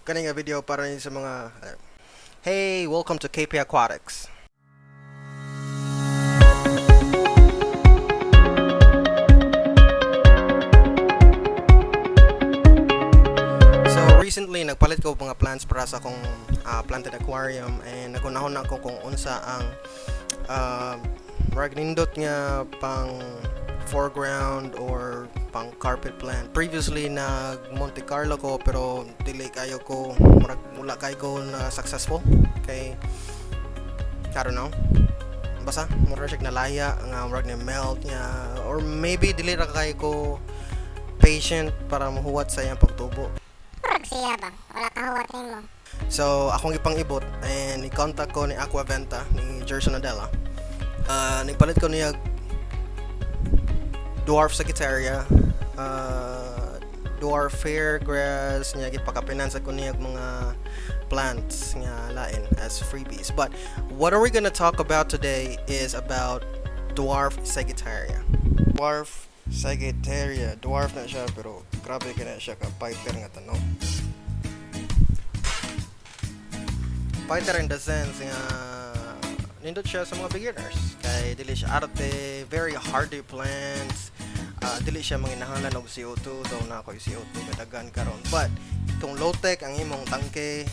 Kani nga video para rin sa mga hey, welcome to KP Aquatics. So recently nagpalit ko mga plants para sa akong planted aquarium, and nagunahon na ako kung unsa ang nindot nga pang foreground or pang carpet plant. Previously nag Monte Carlo ko pero dili kayo ko wala kay ko na successful kay I don't know, basta mura siya nalaya nga murag ni melt niya, or maybe dili ra kay ko patient para mahuwat sa iyang pagtubo. Murag siya ba? Wala kahuwat mo. So akong ipang-ibot and i-contact ko ni Aquaventa ni Jerson Nadella. Nagpalit ko niya Dwarf Sagittaria, Dwarf Fairgrass niya, gipakapinan sa kuniyag mga plants nga lain as freebies. But what are we gonna talk about today is about Dwarf Sagittaria. Dwarf Sagittaria, dwarf na siya pero grabe ka na siya ka fighter nga tanong. Fighter in the sense nga nindot siya sa mga beginners kay dili siya arte, very hardy plants. Dili siya manginahanglan og CO2, daw na ako CO2 kadagan karon. But kung low tech ang imong tangke,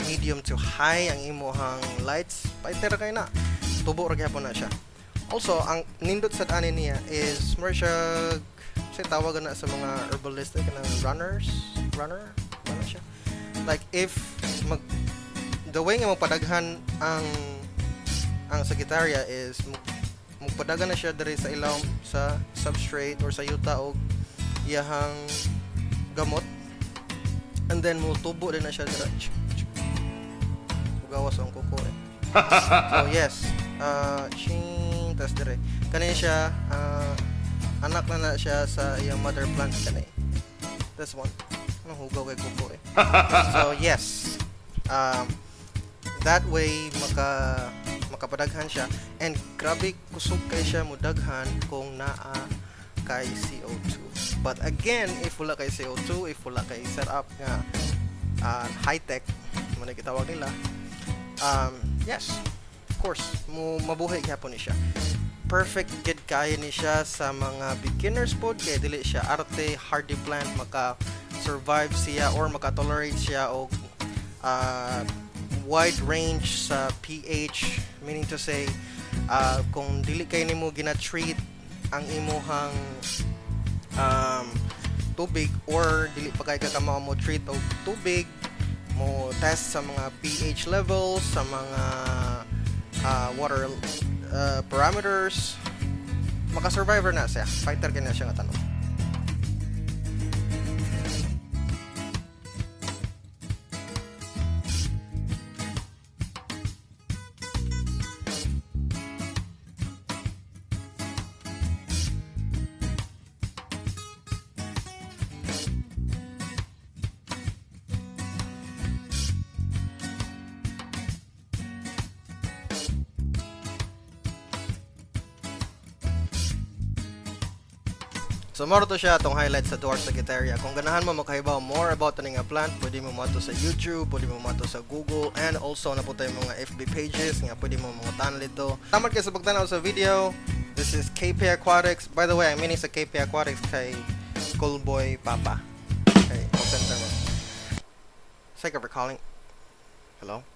medium to high ang imong lights, fighter kay na tubo ra gyapon na siya. Also ang nindot sa ani niya is more siya say tawag na sa mga herbalistic na runner siya. Like if the way nga magpadaghan ang Sagittaria is magpadagan na siya diri sa ilaw sa substrate or sa yuta o iyahang gamot, and then mo tubo din na siya dira. Ugawas ang kuko eh. So yes, tas dire kani siya anak na siya sa iyang mother plant kani. This one anong hugaw kay kuko eh. So yes, that way makapadaghan siya, and grabe kusog kay siya mo daghan kung naa kay CO2. But again, if wala kay CO2, if wala kay setup nga high tech mo na gitawag nila, yes, of course mabuhay gyapon ni siya. Perfect gid kaya ni siya sa mga beginners pod kay dili siya arte, hardy plant, maka survive siya or maka tolerate siya og wide range sa pH, meaning to say kung dili kay nimo gina-treat ang imuhang tubig, or dili pa kay ka mo treat og tubig, mo test sa mga pH levels, sa mga water parameters, maka-survivor na siya, fighter kay na siya nga tanong. So moro to siya itong highlight sa Dwarf Sagittaria. Kung ganahan mo makahibaw more about ning plant, pwede mo mato sa YouTube, pwede mo mato sa Google, and also na po tayo mga FB pages nga pwede mo mga tanan dito. Salamat kayo sa pagtanaw sa video. This is KP Aquatics. By the way, I'm meaning sa KP Aquatics kay Schoolboy Papa. Okay, call center mo. Thank you for calling. Hello?